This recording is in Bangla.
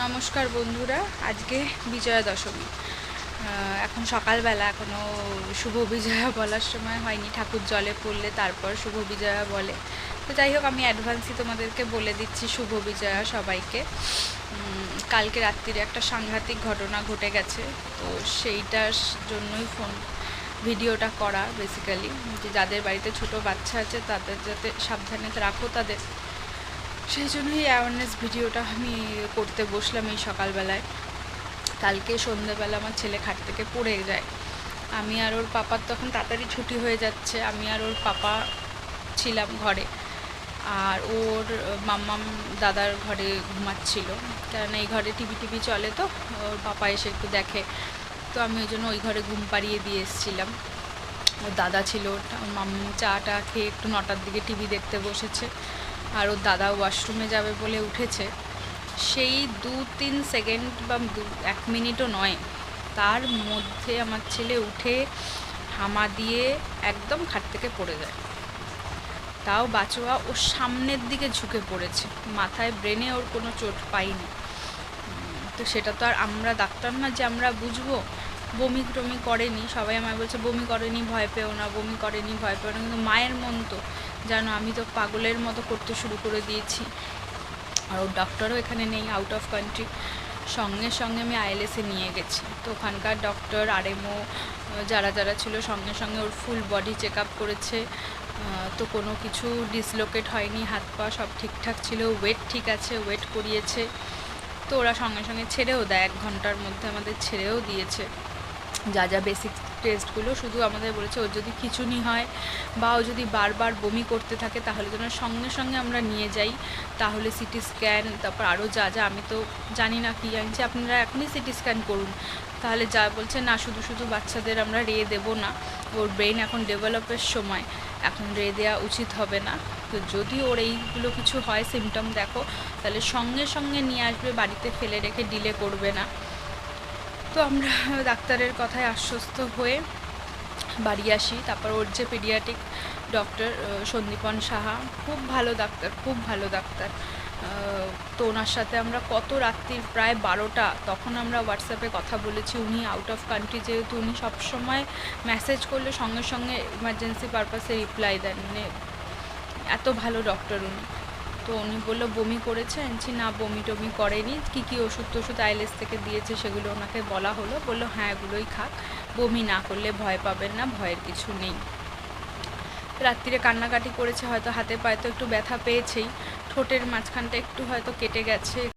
নমস্কার বন্ধুরা, আজকে বিজয়া দশমী। এখন সকালবেলা, এখনও শুভ বিজয়া বলার সময় হয়নি। ঠাকুর জলে পড়লে তারপর শুভ বিজয়া বলে। তো যাই হোক, আমি অ্যাডভান্সই তোমাদেরকে বলে দিচ্ছি শুভ বিজয়া সবাইকে। কালকে রাত্রিরে একটা সাংঘাতিক ঘটনা ঘটে গেছে, তো সেইটার জন্যই ভিডিওটা করা বেসিক্যালি, যে যাদের বাড়িতে ছোট বাচ্চা আছে তাদের যাতে সাবধানে রাখো তাদের, সেই জন্যই অ্যাওয়ারনেস ভিডিওটা আমি করতে বসলাম এই সকালবেলায়। কালকে সন্ধ্যেবেলা আমার ছেলে খাট থেকে পড়ে যায়। আমি আর ওর পাপার তখন তাড়াতাড়ি ছুটি হয়ে যাচ্ছে, আমি আর ওর পাপা ছিলাম ঘরে, আর ওর মাম্মাম দাদার ঘরে ঘুমাচ্ছিল, কারণ এই ঘরে টিভি চলে, তো ওর পাপা এসে একটু দেখে। তো আমি ওই জন্য ওই ঘরে ঘুম পাড়িয়ে দিয়ে এসেছিলাম। ওর দাদা ছিল, মাম্মু চাটা খেয়ে একটু 9টার দিকে টিভি দেখতে বসেছে, আর ওর দাদা ওয়াশরুমে যাবে বলে উঠেছে। সেই 2-3 সেকেন্ড বা 1 মিনিটও নয়, তার মধ্যে আমার ছেলে উঠে হামা দিয়ে একদম খাট থেকে পড়ে যায়। তাও বাঁচোয়া, ওর সামনের দিকে ঝুঁকে পড়েছে, মাথায় ব্রেনে ওর কোনো চোট পাইনি। তো সেটা তো আর আমরা ডাক্তার না যে আমরা বুঝবো। বমি টমি করেনি, সবাই আমায় বলছে বমি করেনি ভয় পেও না, বমি করেনি ভয় পেও না, কিন্তু মায়ের মন তো জানো, আমি তো পাগলের মতো করতে শুরু করে দিয়েছি। আর ওর ডক্টরও এখানে নেই, আউট অফ কান্ট্রি। সঙ্গে সঙ্গে আমি আইএলএসে নিয়ে গেছি, তো ওখানকার ডক্টর আরএমও যারা যারা ছিল সঙ্গে সঙ্গে ওর ফুল বডি চেক আপ করেছে। তো কোনো কিছু ডিসলোকেট হয়নি, হাত পা সব ঠিকঠাক ছিল, ওয়েট ঠিক আছে, ওয়েট করিয়েছে। তো ওরা সঙ্গে সঙ্গে ছেড়েও দেয়, 1 ঘন্টার মধ্যে আমাদের ছেড়েও দিয়েছে। যা যা বেসিক টেস্টগুলো, শুধু আমাদের বলেছে ওর যদি খিঁচুনি হয় বা ও যদি বারবার বমি করতে থাকে তাহলে যেন সঙ্গে সঙ্গে আমরা নিয়ে যাই, তাহলে সিটি স্ক্যান, তারপর আরও যা যা আমি তো জানি না কি জানছি, আপনারা এখনই সিটি স্ক্যান করুন। তাহলে যা বলছে না, শুধু শুধু বাচ্চাদের আমরা রে দেবো না, ওর ব্রেন এখন ডেভেলপের সময়, এখন রে দেওয়া উচিত হবে না। তো যদি ওর এইগুলো কিছু হয় সিমটম দেখো, তাহলে সঙ্গে সঙ্গে নিয়ে আসবে, বাড়িতে ফেলে রেখে ডিলে করবে না। তো আমরা ডাক্তারের কথায় আশ্বস্ত হয়ে বাড়ি আসি। তারপর ওর যে পেডিয়াট্রিক ডক্টর সন্দীপন সাহা, খুব ভালো ডাক্তার, খুব ভালো ডাক্তার। তো ওনার সাথে আমরা কত রাত্রির প্রায় 12টা, তখন আমরা হোয়াটসঅ্যাপে কথা বলেছি। উনি আউট অফ কান্ট্রি যেহেতু, উনি সবসময় মেসেজ করলে সঙ্গে সঙ্গে ইমার্জেন্সি পারপাসে রিপ্লাই দেন, মানে এত ভালো ডক্টর উনি। তো উনি বললো বমি করেছে, আনছি না বমি টমি করেনি। কী কী ওষুধ টষুধ আইএলএস থেকে দিয়েছে সেগুলো ওনাকে বলা হলো, বললো হ্যাঁ এগুলোই খাক, বমি না করলে ভয় পাবেন না, ভয়ের কিছু নেই। রাত্রিরে কান্নাকাটি করেছে, হয়তো হাতে পায়ে তো একটু ব্যথা পেয়েছেই, ঠোঁটের মাঝখানটা একটু হয়তো কেটে গেছে।